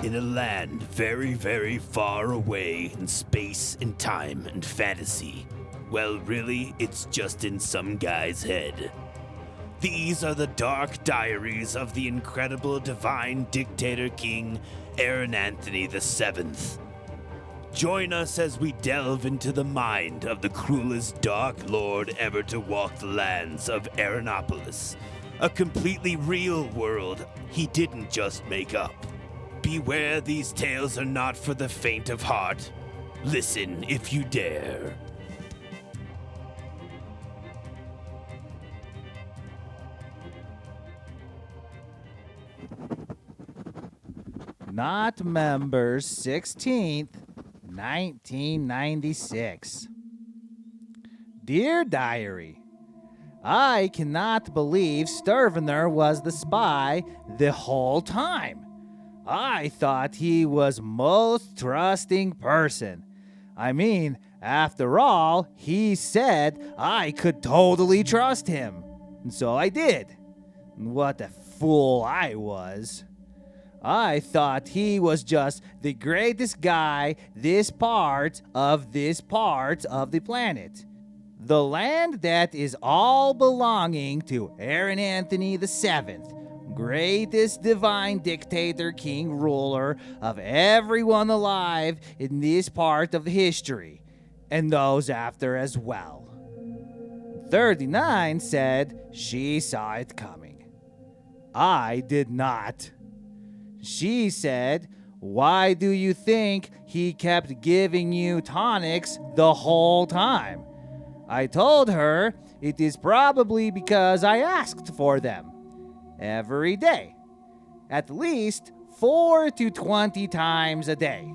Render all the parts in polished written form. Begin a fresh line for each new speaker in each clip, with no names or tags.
in a land very, very far away in space and time and fantasy. Well, really, it's just in some guy's head. These are the dark diaries of the incredible divine dictator king, Aaronanthony VII. Join us as we delve into the mind of the cruelest dark lord ever to walk the lands of Aaronopolis, a completely real world he didn't just make up. Beware, these tales are not for the faint of heart. Listen if you dare.
Not members 16th, 1996. Dear Diary, I cannot believe Sturvener was the spy the whole time. I thought he was most trusting person. I mean, after all, he said I could totally trust him. And so I did. What a fool I was. I thought he was just the greatest guy this part of the planet. The land that is all belonging to Aaronanthony VII, greatest divine dictator, king, ruler of everyone alive in this part of history, and those after as well. 39 said she saw it coming. I did not. She said, "Why do you think he kept giving you tonics the whole time?" I told her it is probably because I asked for them every day, at least 4 to 20 times a day,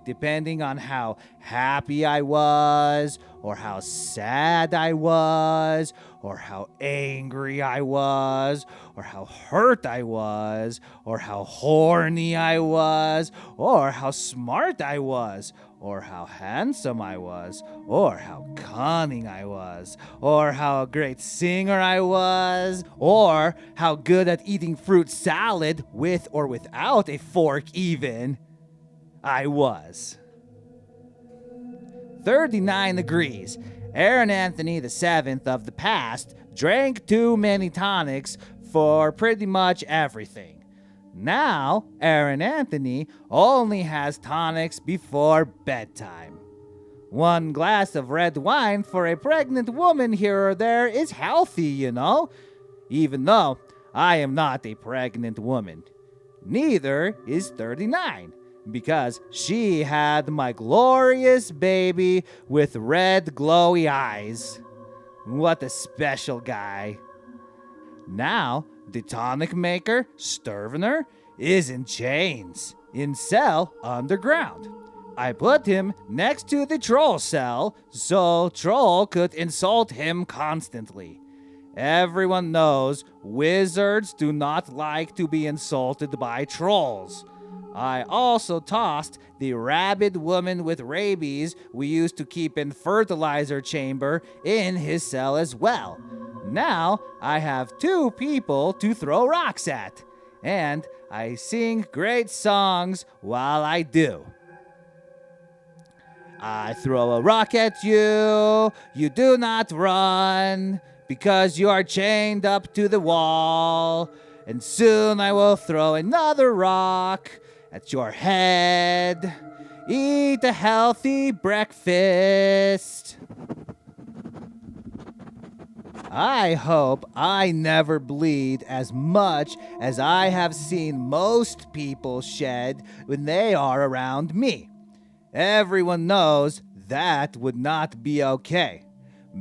depending on how happy I was, or how sad I was, or how angry I was, or how hurt I was, or how horny I was, or how smart I was, or how handsome I was, or how cunning I was, or how a great singer I was, or how good at eating fruit salad with or without a fork even I was. 39 agrees. Aaronanthony VII of the past drank too many tonics for pretty much everything. Now, Aaronanthony only has tonics before bedtime. 1 glass of red wine for a pregnant woman here or there is healthy, you know, even though I am not a pregnant woman. Neither is 39. Because she had my glorious baby with red glowy eyes. What a special guy. Now, the tonic maker, Sturvener, is in chains, in cell underground. I put him next to the troll cell so Troll could insult him constantly. Everyone knows wizards do not like to be insulted by trolls. I also tossed the rabid woman with rabies we used to keep in fertilizer chamber in his cell as well. Now I have 2 people to throw rocks at, and I sing great songs while I do. I throw a rock at you, you do not run, because you are chained up to the wall, and soon I will throw another rock at your head. Eat a healthy breakfast. I hope I never bleed as much as I have seen most people shed when they are around me. Everyone knows that would not be okay.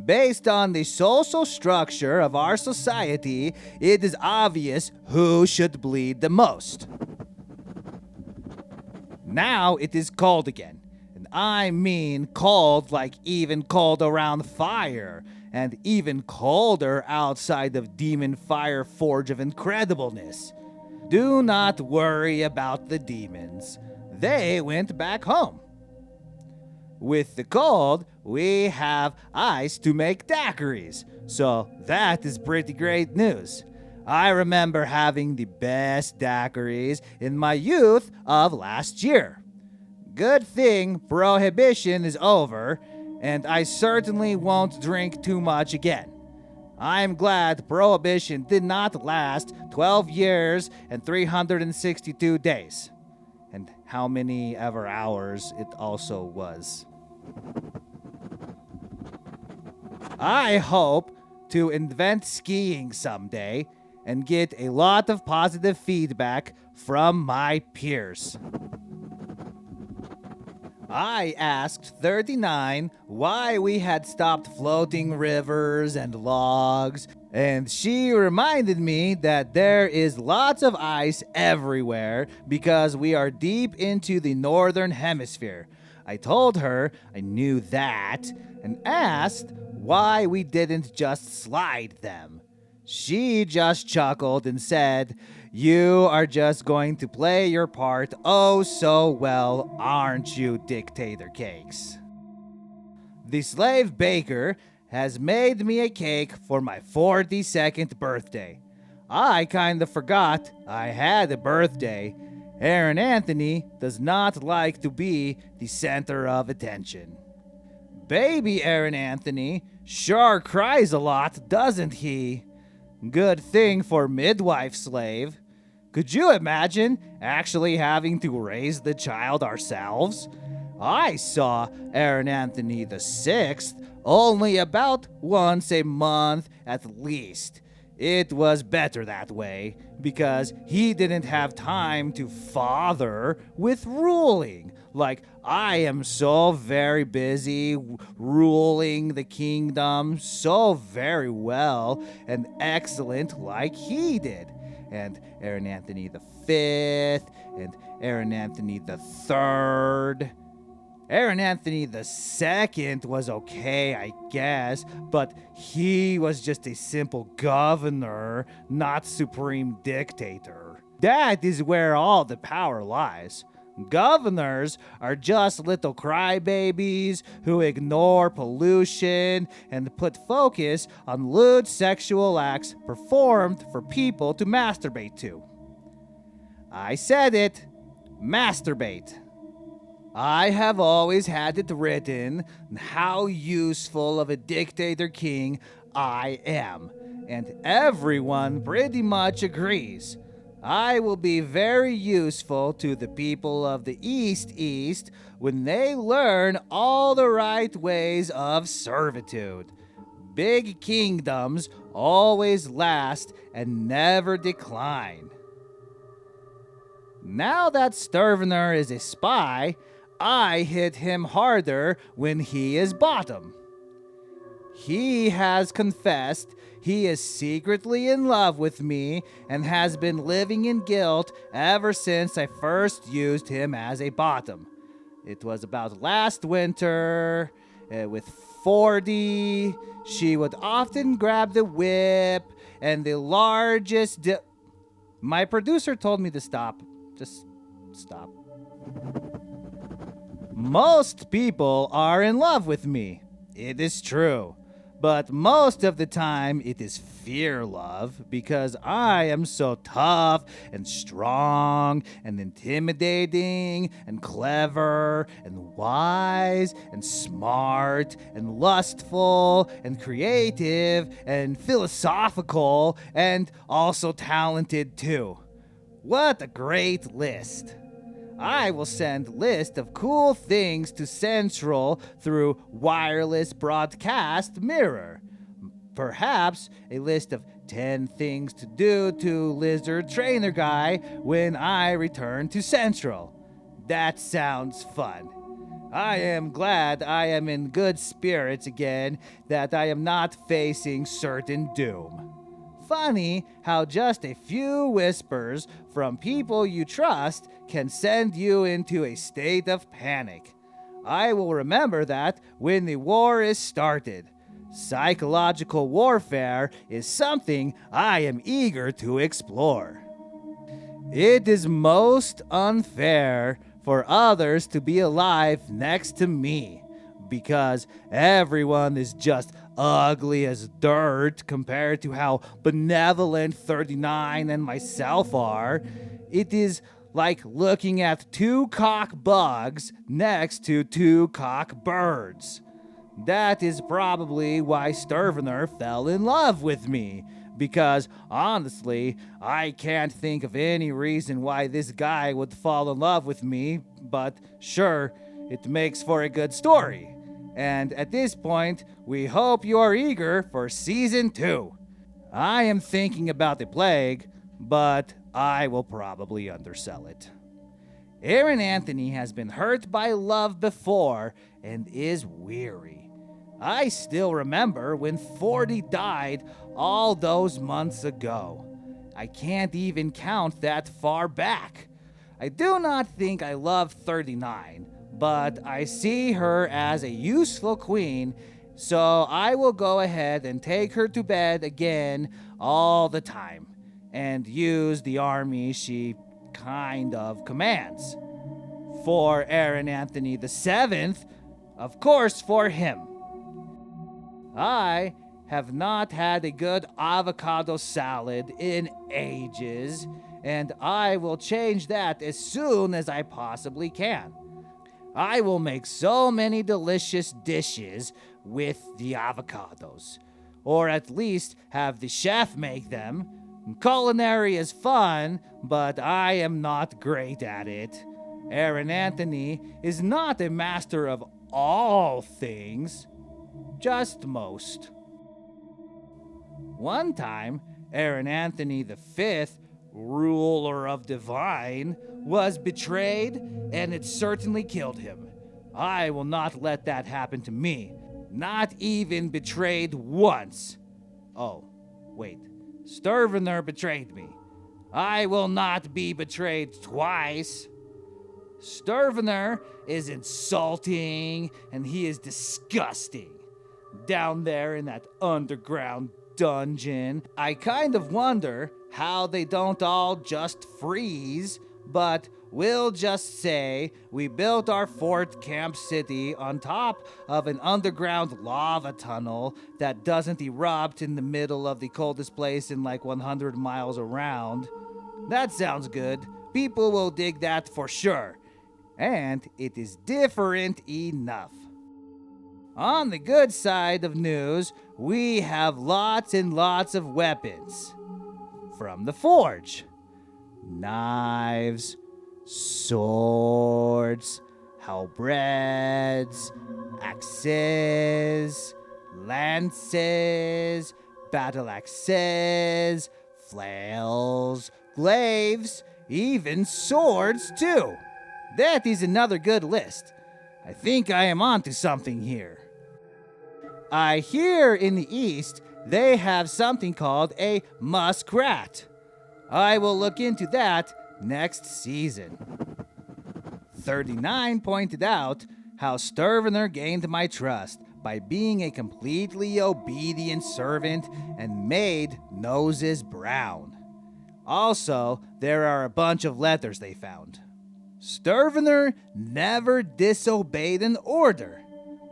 Based on the social structure of our society, it is obvious who should bleed the most. Now it is cold again, and I mean cold like even cold around fire, and even colder outside of Demon Fire Forge of Incredibleness. Do not worry about the demons. They went back home. With the cold, we have ice to make daiquiris, so that is pretty great news. I remember having the best daiquiris in my youth of last year. Good thing prohibition is over, and I certainly won't drink too much again. I'm glad prohibition did not last 12 years and 362 days. And how many ever hours it also was. I hope to invent skiing someday and get a lot of positive feedback from my peers. I asked 39 why we had stopped floating rivers and logs, and she reminded me that there is lots of ice everywhere because we are deep into the northern hemisphere. I told her I knew that and asked why we didn't just slide them. She just chuckled and said, "You are just going to play your part oh so well, aren't you, dictator cakes?" The slave baker has made me a cake for my 42nd birthday. I kinda forgot I had a birthday. Aaronanthony does not like to be the center of attention. Baby Aaronanthony sure cries a lot, doesn't he? Good thing for midwife slave. Could you imagine actually having to raise the child ourselves? I saw Aaronanthony the Sixth only about once a month at least. It was better that way because he didn't have time to father with ruling. Like, I am so very busy ruling the kingdom so very well and excellent like he did. And Aaronanthony the Fifth and Aaronanthony the Third. Aaronanthony the Second was okay, I guess, but he was just a simple governor, not supreme dictator. That is where all the power lies. Governors are just little crybabies who ignore pollution and put focus on lewd sexual acts performed for people to masturbate to. I said it. Masturbate. I have always had it written how useful of a dictator king I am, and everyone pretty much agrees. I will be very useful to the people of the East when they learn all the right ways of servitude. Big kingdoms always last and never decline. Now that Sturvener is a spy, I hit him harder when he is bottom. He has confessed he is secretly in love with me and has been living in guilt ever since I first used him as a bottom. It was about last winter. With 40, she would often grab the whip and the largest... My producer told me to stop. Just stop. Most people are in love with me. It is true. But most of the time, it is fear love because I am so tough and strong and intimidating and clever and wise and smart and lustful and creative and philosophical and also talented too. What a great list. I will send list of cool things to Central through wireless broadcast mirror. Perhaps a list of 10 things to do to Lizard Trainer Guy when I return to Central. That sounds fun. I am glad I am in good spirits again, that I am not facing certain doom. Funny how just a few whispers from people you trust can send you into a state of panic. I will remember that when the war is started. Psychological warfare is something I am eager to explore. It is most unfair for others to be alive next to me, because everyone is just ugly as dirt compared to how benevolent 39 and myself are. It is like looking at two cock bugs next to two cock birds. That is probably why Sturvener fell in love with me, because honestly, I can't think of any reason why this guy would fall in love with me, but sure, it makes for a good story. And at this point, we hope you are eager for Season 2. I am thinking about the plague, but I will probably undersell it. Aaronanthony has been hurt by love before and is weary. I still remember when 40 died all those months ago. I can't even count that far back. I do not think I love 39, but I see her as a useful queen, so I will go ahead and take her to bed again all the time and use the army she kind of commands. For Aaronanthony the Seventh, of course for him. I have not had a good avocado salad in ages, and I will change that as soon as I possibly can. I will make so many delicious dishes with the avocados, or at least have the chef make them. Culinary is fun, but I am not great at it. Aaronanthony is not a master of all things, just most. One time, Aaronanthony the Fifth, ruler of Divine, was betrayed, and it certainly killed him. I will not let that happen to me, not even betrayed once. Oh, wait, Sturvener betrayed me. I will not be betrayed twice. Sturvener is insulting, and he is disgusting. Down there in that underground dungeon, I kind of wonder how they don't all just freeze, but we'll just say we built our Fort Camp City on top of an underground lava tunnel that doesn't erupt in the middle of the coldest place in like 100 miles around. That sounds good. People will dig that for sure. And it is different enough. On the good side of news, we have lots and lots of weapons. From the forge. Knives, swords, halberds, axes, lances, battle axes, flails, glaives, even swords too. That is another good list. I think I am onto something here. I hear in the East they have something called a muskrat. I will look into that next season. 39 pointed out how Sturvener gained my trust by being a completely obedient servant and made noses brown. Also, there are a bunch of letters they found. Sturvener never disobeyed an order.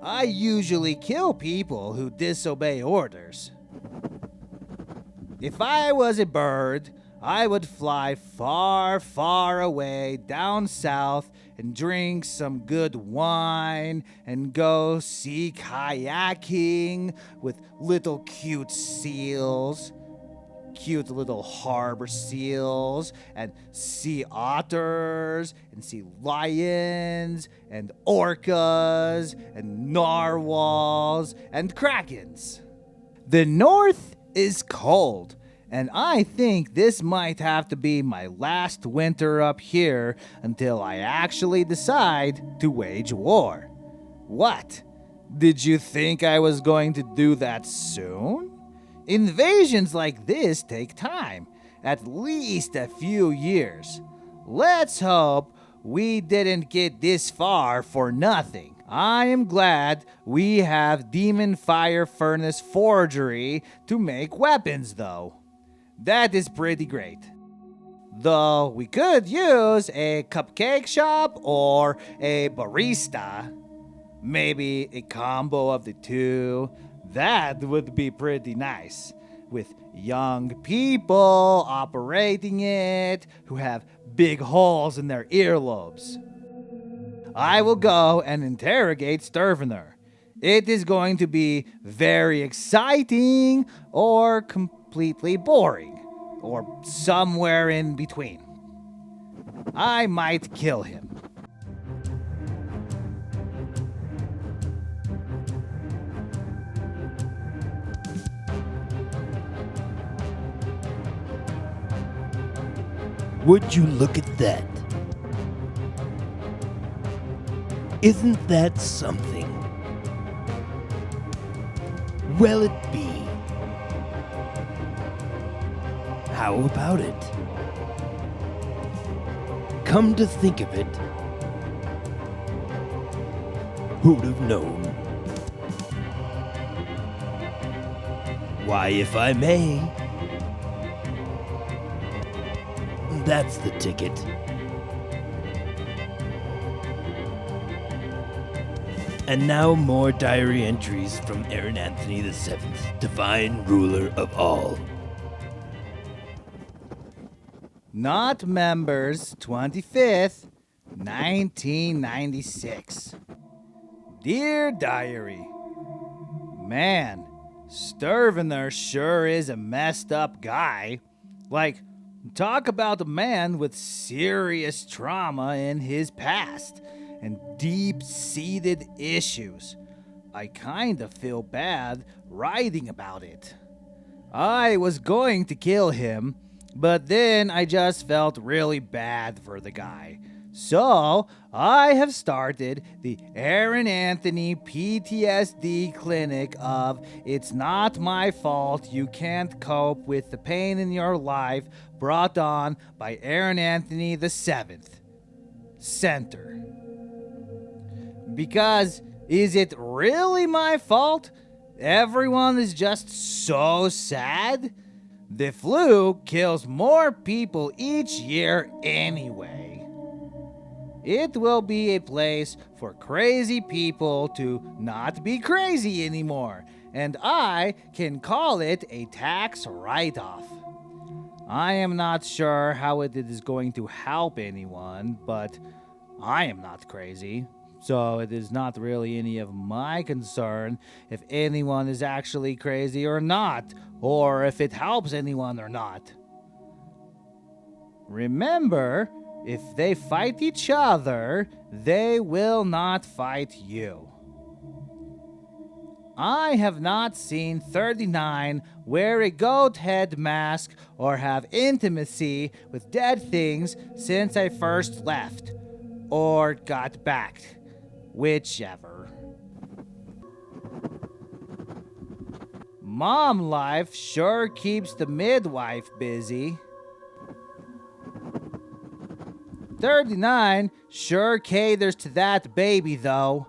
I usually kill people who disobey orders. If I was a bird, I would fly far, far away down south and drink some good wine and go sea kayaking with little cute seals. Cute little harbor seals and sea otters and sea lions and orcas and narwhals and krakens. The north is cold, and I think this might have to be my last winter up here until I actually decide to wage war. What? Did you think I was going to do that soon? Invasions like this take time, at least a few years. Let's hope we didn't get this far for nothing. I am glad we have Demon Fire Furnace Forgery to make weapons, though. That is pretty great. Though we could use a cupcake shop or a barista. maybe a combo of the two. That would be pretty nice. With young people operating it who have big holes in their earlobes. I will go and interrogate Sturvener. It is going to be very exciting or completely boring, or somewhere in between. I might kill him.
Would you look at that? Isn't that something? Well, it be. How about it? Come to think of it, who'd have known? Why, if I may, that's the ticket. And now more diary entries from Aaronanthony VII, divine ruler of all.
Not members, 25th, 1996. Dear Diary, man, Sturvener sure is a messed up guy. Like, talk about a man with serious trauma in his past and deep-seated issues. I kind of feel bad writing about it. I was going to kill him, but then I just felt really bad for the guy. So, I have started the Aaronanthony PTSD clinic of It's Not My Fault You Can't Cope with the Pain in Your Life, brought on by Aaronanthony VII. Center. Because, is it really my fault? Everyone is just so sad? The flu kills more people each year anyway. It will be a place for crazy people to not be crazy anymore, and I can call it a tax write-off. I am not sure how it is going to help anyone, but I am not crazy. So it is not really any of my concern if anyone is actually crazy or not, or if it helps anyone or not. Remember, if they fight each other, they will not fight you. I have not seen 39 wear a goat head mask or have intimacy with dead things since I first left, or got back. Whichever. Mom life sure keeps the midwife busy. 39 sure caters to that baby though,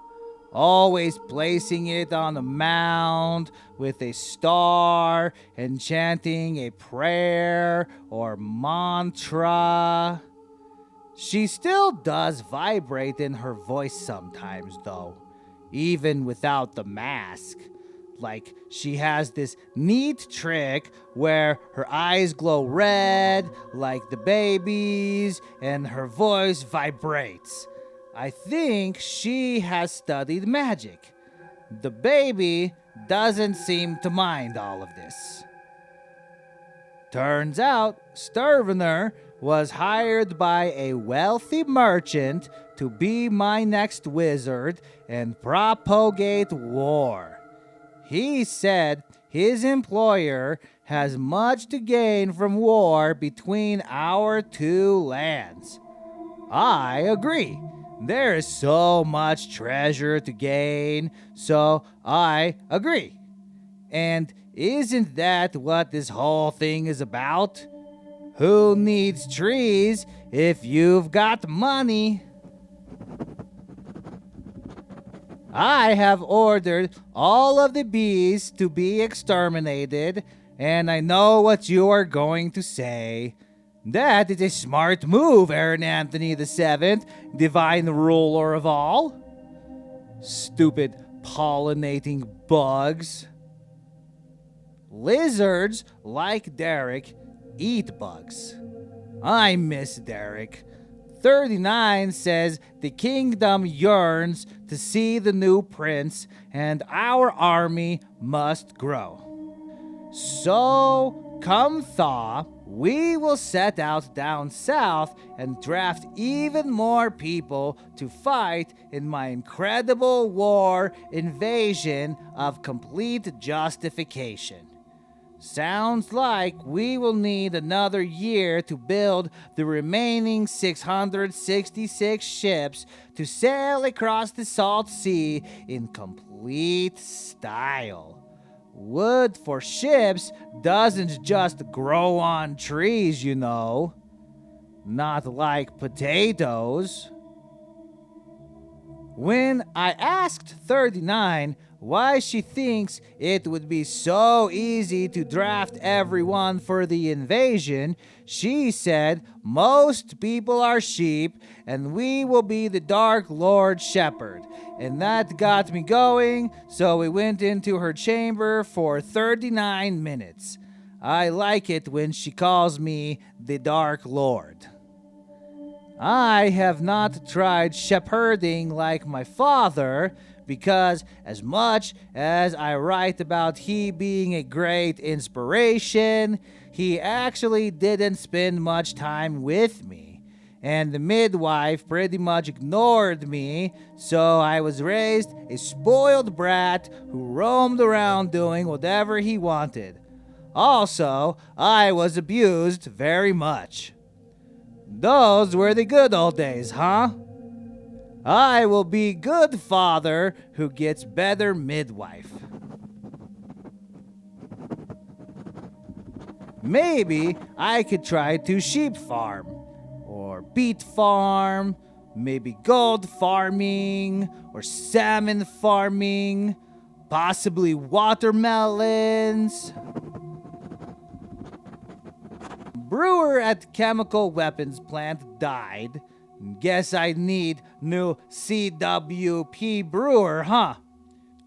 always placing it on a mound with a star and chanting a prayer or mantra. She still does vibrate in her voice sometimes, though, even without the mask. Like, she has this neat trick where her eyes glow red, like the baby's, and her voice vibrates. I think she has studied magic. The baby doesn't seem to mind all of this. Turns out, Sturvener was hired by a wealthy merchant to be my next wizard and propagate war. He said his employer has much to gain from war between our two lands. I agree. There is so much treasure to gain, so I agree. And isn't that what this whole thing is about? Who needs trees if you've got money? I have ordered all of the bees to be exterminated, and I know what you are going to say. That is a smart move, Aaronanthony VII, divine ruler of all. Stupid pollinating bugs. Lizards, like Derek, eat bugs. I miss Derek. 39 says the kingdom yearns to see the new prince, and our army must grow. So, come thaw, we will set out down south and draft even more people to fight in my incredible war invasion of complete justification. Sounds like we will need another year to build the remaining 666 ships to sail across the salt sea in complete style. Wood for ships doesn't just grow on trees, you know. Not like potatoes. When I asked 39 why she thinks it would be so easy to draft everyone for the invasion, she said most people are sheep and we will be the Dark Lord Shepherd. And that got me going, so we went into her chamber for 39 minutes. I like it when she calls me the Dark Lord. I have not tried shepherding like my father, because as much as I write about he being a great inspiration, he actually didn't spend much time with me. And the midwife pretty much ignored me, so I was raised a spoiled brat who roamed around doing whatever he wanted. Also, I was abused very much. Those were the good old days, huh? I will be good father who gets better midwife. Maybe I could try to sheep farm, or beet farm, maybe gold farming, or salmon farming, possibly watermelons. Brewer at chemical weapons plant died. Guess I need new CWP brewer, huh?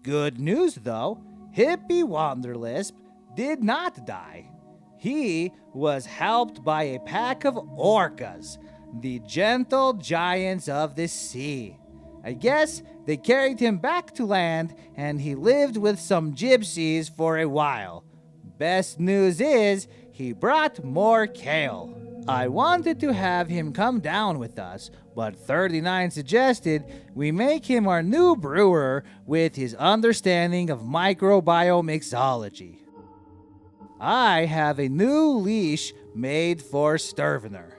Good news though, Hippie Wanderlisp did not die. He was helped by a pack of orcas, the gentle giants of the sea. I guess they carried him back to land and he lived with some gypsies for a while. Best news is, he brought more kale. I wanted to have him come down with us, but 39 suggested we make him our new brewer with his understanding of microbiomixology. I have a new leash made for Sturvener.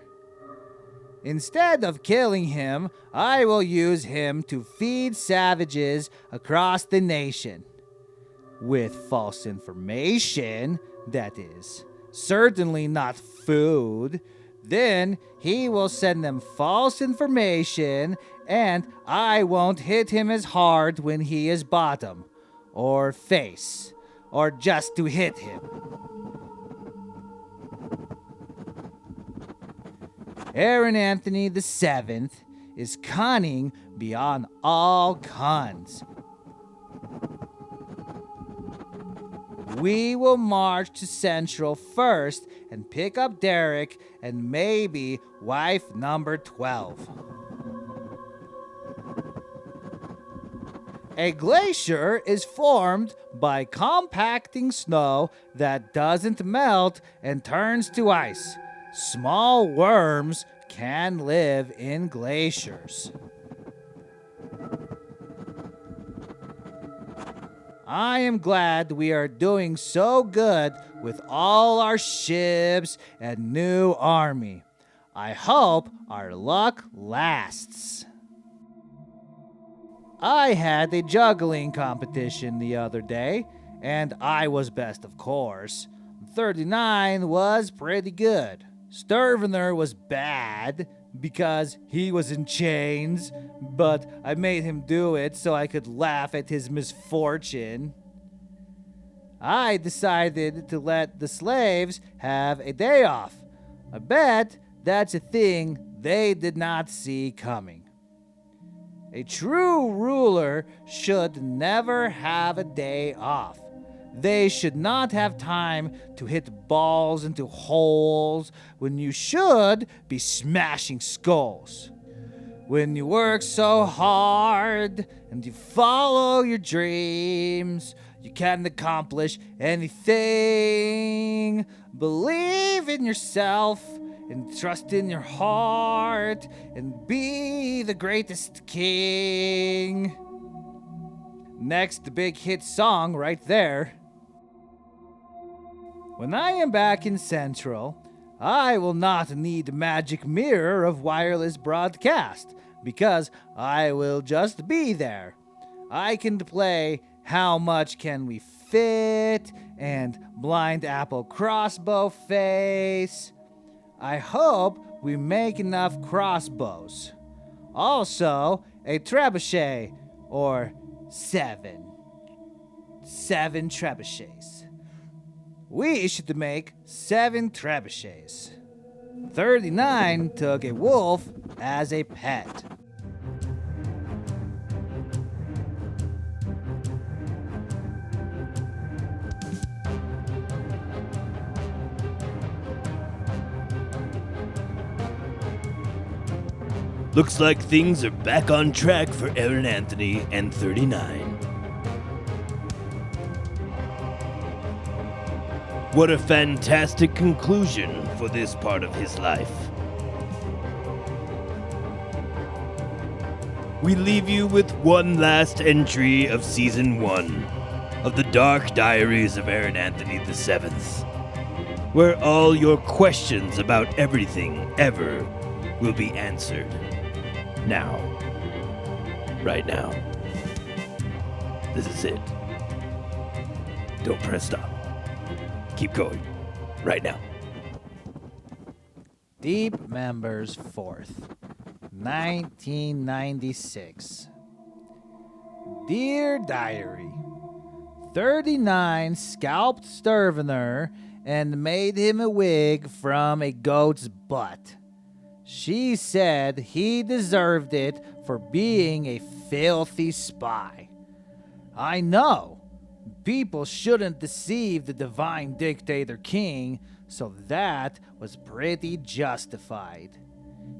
Instead of killing him, I will use him to feed savages across the nation. With false information, that is. Certainly not food. Then he will send them false information, and I won't hit him as hard when he is bottom, or face, or just to hit him. Aaronanthony the Seventh is cunning beyond all cons. We will march to Central first and pick up Derek and maybe wife number 12. A glacier is formed by compacting snow that doesn't melt and turns to ice. Small worms can live in glaciers. I am glad we are doing so good with all our ships and new army. I hope our luck lasts. I had a juggling competition the other day, and I was best, of course. 39 was pretty good. Sturvener was bad because he was in chains, but I made him do it so I could laugh at his misfortune. I decided to let the slaves have a day off. I bet that's a thing they did not see coming. A true ruler should never have a day off. They should not have time to hit balls into holes when you should be smashing skulls. When you work so hard and you follow your dreams, you can accomplish anything. Believe in yourself and trust in your heart and be the greatest king. Next, the big hit song right there. When I am back in Central, I will not need the magic mirror of wireless broadcast because I will just be there. I can play How Much Can We Fit and Blind Apple Crossbow Face. I hope we make enough crossbows. Also, a trebuchet or 7 trebuchets. We should make 7 trebuchets. 39 took a wolf as a pet.
Looks like things are back on track for Aaronanthony and 39. What a fantastic conclusion for this part of his life. We leave you with one last entry of Season 1 of the Dark Diaries of Aaronanthony VII, where all your questions about everything ever will be answered. Now. Right now. This is it. Don't press stop. Keep going. Right now.
Deep Members 4th, 1996. Dear Diary, 39 scalped Sturvener and made him a wig from a goat's butt. She said he deserved it for being a filthy spy. I know. People shouldn't deceive the divine dictator king, so that was pretty justified.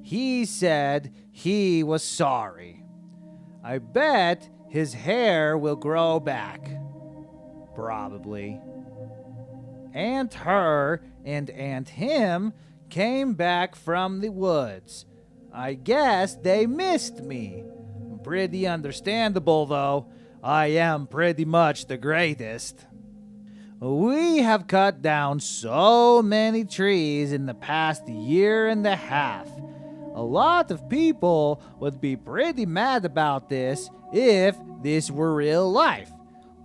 He said he was sorry. I bet his hair will grow back. Probably. Aunt Her and Aunt Him came back from the woods. I guess they missed me. Pretty understandable, though. I am pretty much the greatest. We have cut down so many trees in the past year and a half. A lot of people would be pretty mad about this if this were real life.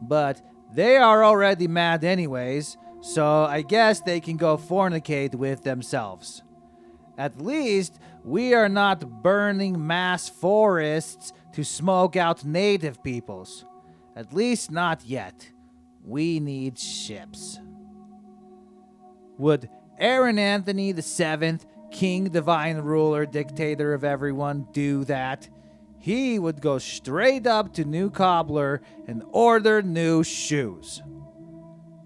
But they are already mad anyways, so I guess they can go fornicate with themselves. At least we are not burning mass forests to smoke out native peoples. At least not yet. We need ships. Would Aaronanthony VII, King, Divine Ruler, Dictator of everyone, do that? He would go straight up to New Cobbler and order new shoes.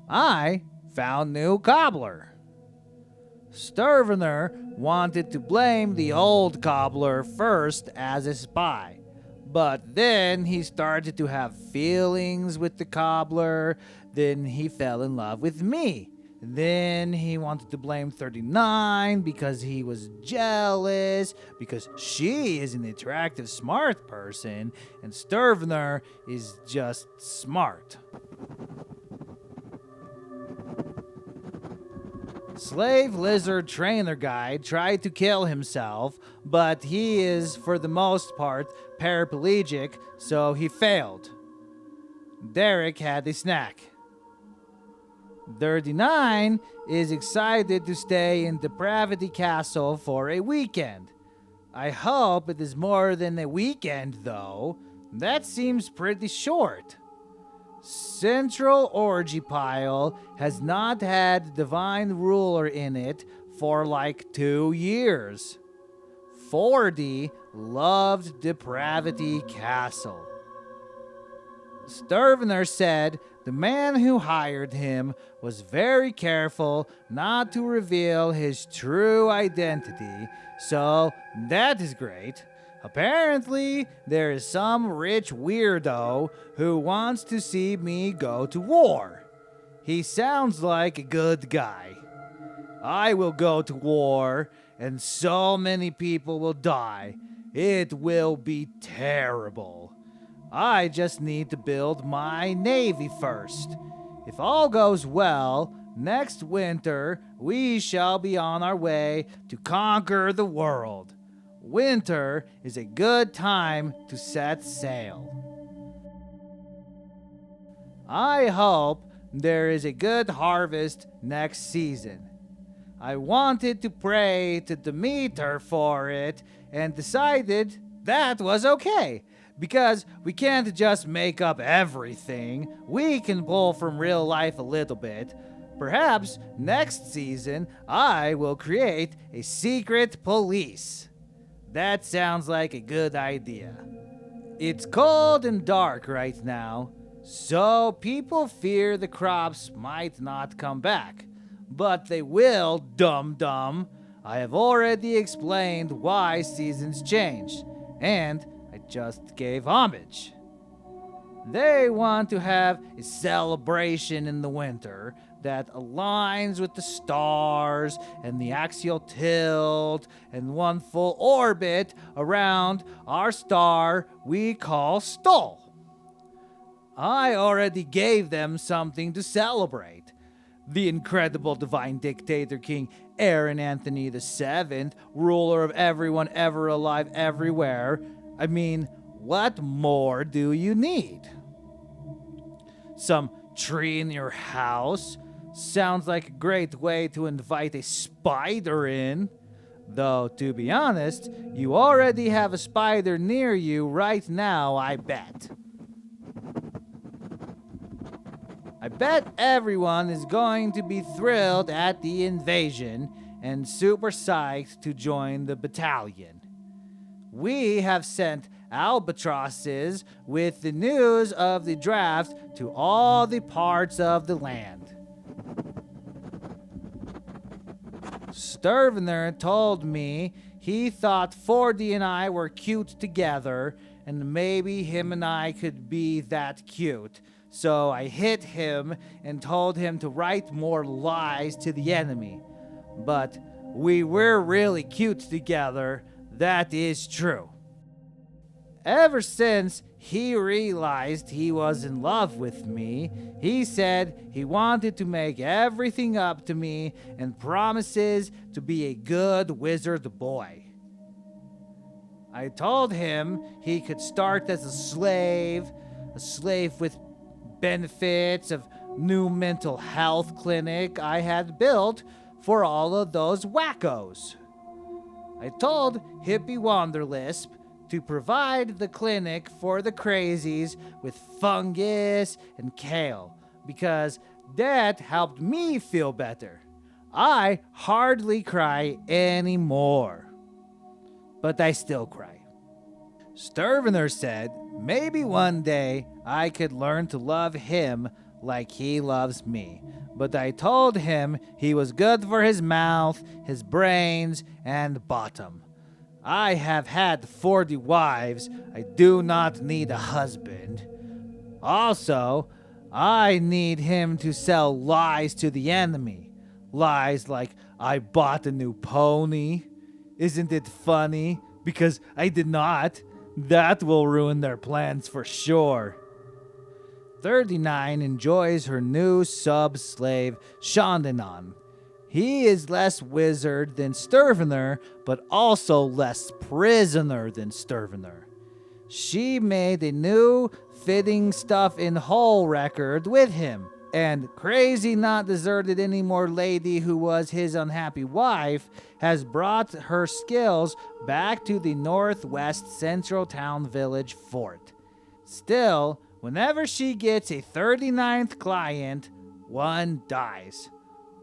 I found New Cobbler. Sturvener wanted to blame the old cobbler first as a spy. But then he started to have feelings with the cobbler. Then he fell in love with me. Then he wanted to blame 39 because he was jealous, because she is an attractive, smart person, and Sturvener is just smart. Slave Lizard Trainer Guy tried to kill himself, but he is, for the most part, paraplegic, so he failed. Derek had a snack. 39 is excited to stay in Depravity Castle for a weekend. I hope it is more than a weekend, though. That seems pretty short. Central Orgy Pile has not had Divine Ruler in it for like 2 years. 40 loved Depravity Castle. Sturvener said the man who hired him was very careful not to reveal his true identity, so that is great. Apparently, there is some rich weirdo who wants to see me go to war. He sounds like a good guy. I will go to war, and so many people will die. It will be terrible. I just need to build my navy first. If all goes well, next winter we shall be on our way to conquer the world. Winter is a good time to set sail. I hope there is a good harvest next season. I wanted to pray to Demeter for it and decided that was okay. Because we can't just make up everything. We can pull from real life a little bit. Perhaps next season I will create a secret police. That sounds like a good idea. It's cold and dark right now, so people fear the crops might not come back. But they will, dum-dum. I have already explained why seasons change, and I just gave homage. They want to have a celebration in the winter that aligns with the stars and the axial tilt and one full orbit around our star we call Stol. I already gave them something to celebrate. The incredible divine dictator King Aaronanthony VII, ruler of everyone ever alive everywhere. I mean, what more do you need? Some tree in your house? Sounds like a great way to invite a spider in. Though, to be honest, you already have a spider near you right now, I bet. I bet everyone is going to be thrilled at the invasion and super psyched to join the battalion. We have sent albatrosses with the news of the draft to all the parts of the land. Sturvener told me he thought 40 and I were cute together, and maybe him and I could be that cute. So I hit him and told him to write more lies to the enemy. But we were really cute together, that is true. Ever since he realized he was in love with me, he said he wanted to make everything up to me and promises to be a good wizard boy. I told him he could start as a slave with benefits of new mental health clinic I had built for all of those wackos. I told Hippie Wanderlisp to provide the clinic for the crazies with fungus and kale, because that helped me feel better. I hardly cry anymore. But I still cry. Sturvener said maybe one day I could learn to love him like he loves me. But I told him he was good for his mouth, his brains, and bottom. I have had 40 wives. I do not need a husband. Also, I need him to sell lies to the enemy. Lies like, I bought a new pony. Isn't it funny? Because I did not. That will ruin their plans for sure. 39 enjoys her new sub-slave, Shandanon. He is less wizard than Sturvener, but also less prisoner than Sturvener. She made a new fitting stuff in hole record with him, and crazy not deserted anymore lady who was his unhappy wife has brought her skills back to the northwest central town village fort. Still, whenever she gets a 39th client, one dies.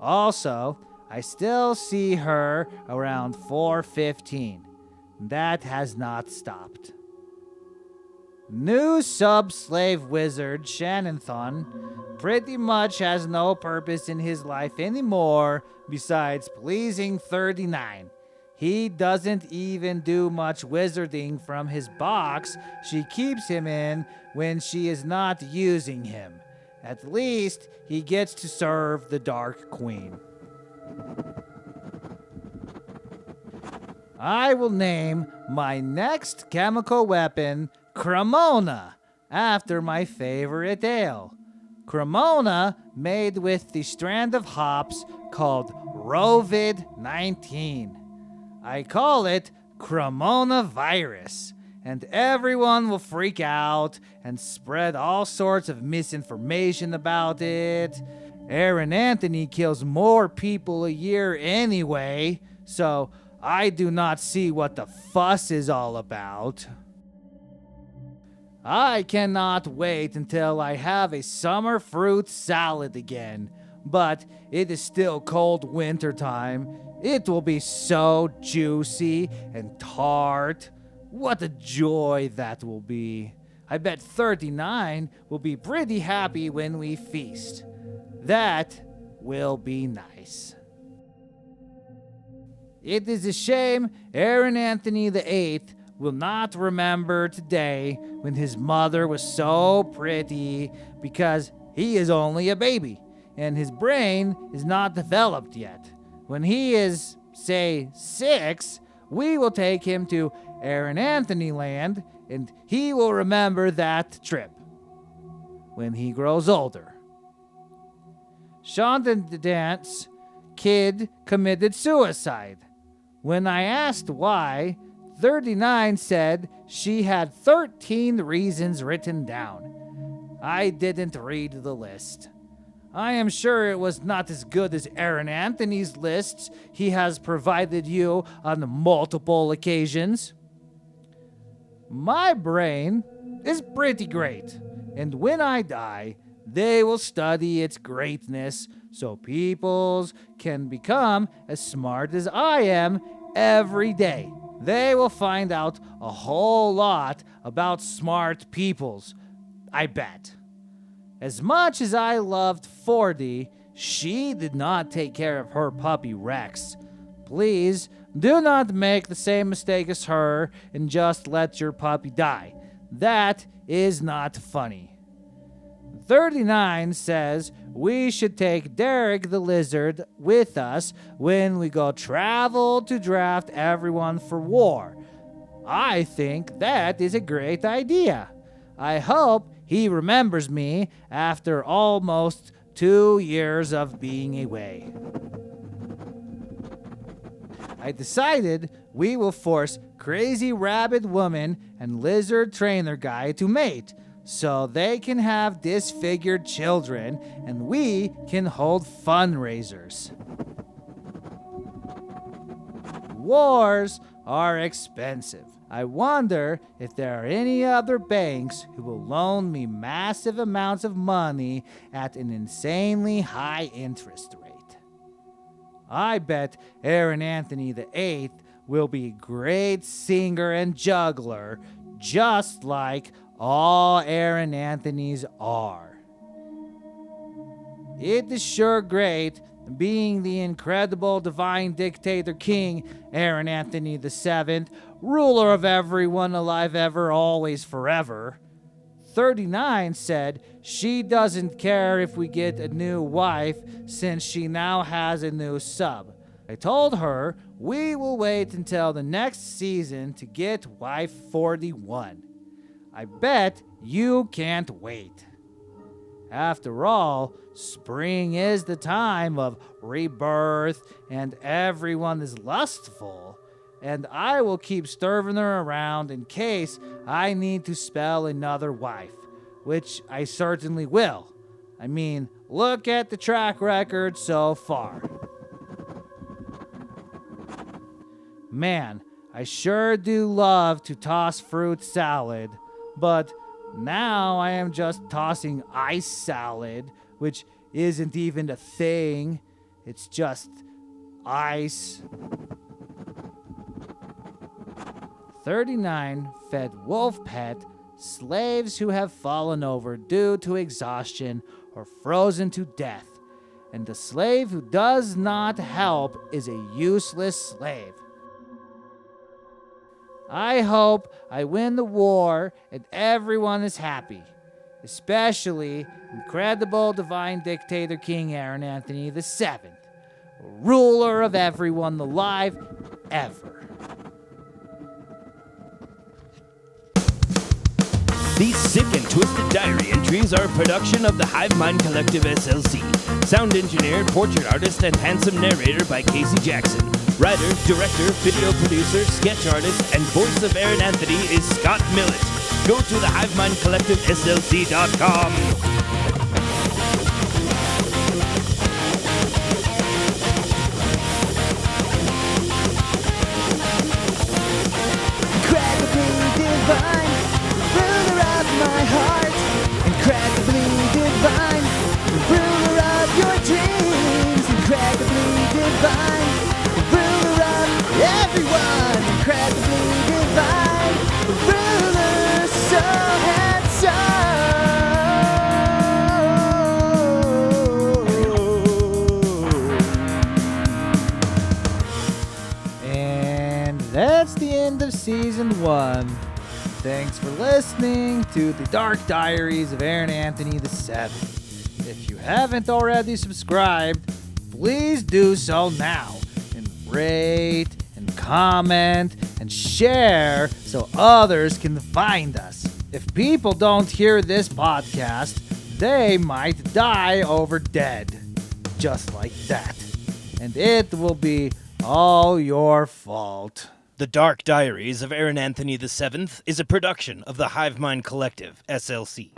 Also, I still see her around 4:15. That has not stopped. New sub-slave wizard Aaronanthony pretty much has no purpose in his life anymore besides pleasing 39. He doesn't even do much wizarding from his box she keeps him in when she is not using him. At least he gets to serve the Dark Queen. I will name my next chemical weapon Cremona, after my favorite ale. Cremona made with the strand of hops called Rovid-19. I call it Cremona virus, and everyone will freak out and spread all sorts of misinformation about it. Aaronanthony kills more people a year anyway, so I do not see what the fuss is all about. I cannot wait until I have a summer fruit salad again, but it is still cold winter time. It will be so juicy and tart. What a joy that will be. I bet 39 will be pretty happy when we feast. That will be nice. It is a shame Aaronanthony VIII will not remember today when his mother was so pretty, because he is only a baby and his brain is not developed yet. When he is, say, 6, we will take him to Aaronanthony land and he will remember that trip when he grows older. Shonda the Dance kid committed suicide. When I asked why, 39 said she had 13 reasons written down. I didn't read the list. I am sure it was not as good as Aaronanthony's lists he has provided you on multiple occasions. My brain is pretty great, and when I die, they will study its greatness so peoples can become as smart as I am every day. They will find out a whole lot about smart peoples, I bet. As much as I loved 40, she did not take care of her puppy Rex. Please do not make the same mistake as her and just let your puppy die. That is not funny. 39 says we should take Derek the Lizard with us when we go travel to draft everyone for war. I think that is a great idea. I hope he remembers me after almost 2 years of being away. I decided we will force Crazy Rabbit Woman and Lizard Trainer Guy to mate, so they can have disfigured children and we can hold fundraisers. Wars are expensive. I wonder if there are any other banks who will loan me massive amounts of money at an insanely high interest rate. I bet Aaronanthony VIII will be a great singer and juggler, just like all Aaronanthonys are. It is sure great being the incredible divine dictator king Aaronanthony VII, ruler of everyone alive ever, always, forever. 39 said she doesn't care if we get a new wife since she now has a new sub. I told her we will wait until the next season to get wife 41. I bet you can't wait. After all, spring is the time of rebirth and everyone is lustful, and I will keep stirring her around in case I need to spell another wife, which I certainly will. I mean, look at the track record so far. Man, I sure do love to toss fruit salad, but now I am just tossing ice salad, which isn't even a thing. It's just ice. 39 fed wolf pet slaves who have fallen over due to exhaustion or frozen to death. And the slave who does not help is a useless slave. I hope I win the war and everyone is happy, especially incredible divine dictator King Aaronanthony VII, ruler of everyone alive ever.
These sick and twisted diary entries are a production of the Hive Mind Collective S.L.C. Sound engineer, portrait artist, and handsome narrator by Casey Jackson. Writer, director, video producer, sketch artist, and voice of Aaronanthony is Scott Millett. Go to the HiveMindCollectiveSLC.com.
My heart, incredibly divine, the ruler of your dreams, incredibly divine, the ruler of everyone, incredibly divine, the ruler so handsome. And that's the end of season 1. Thanks for listening to the Dark Diaries of Aaronanthony VII. If you haven't already subscribed, please do so now and rate and comment and share so others can find us. If people don't hear this podcast, they might die over dead. Just like that. And it will be all your fault.
The Dark Diaries of Aaronanthony VII is a production of the Hive Mind Collective, S.L.C.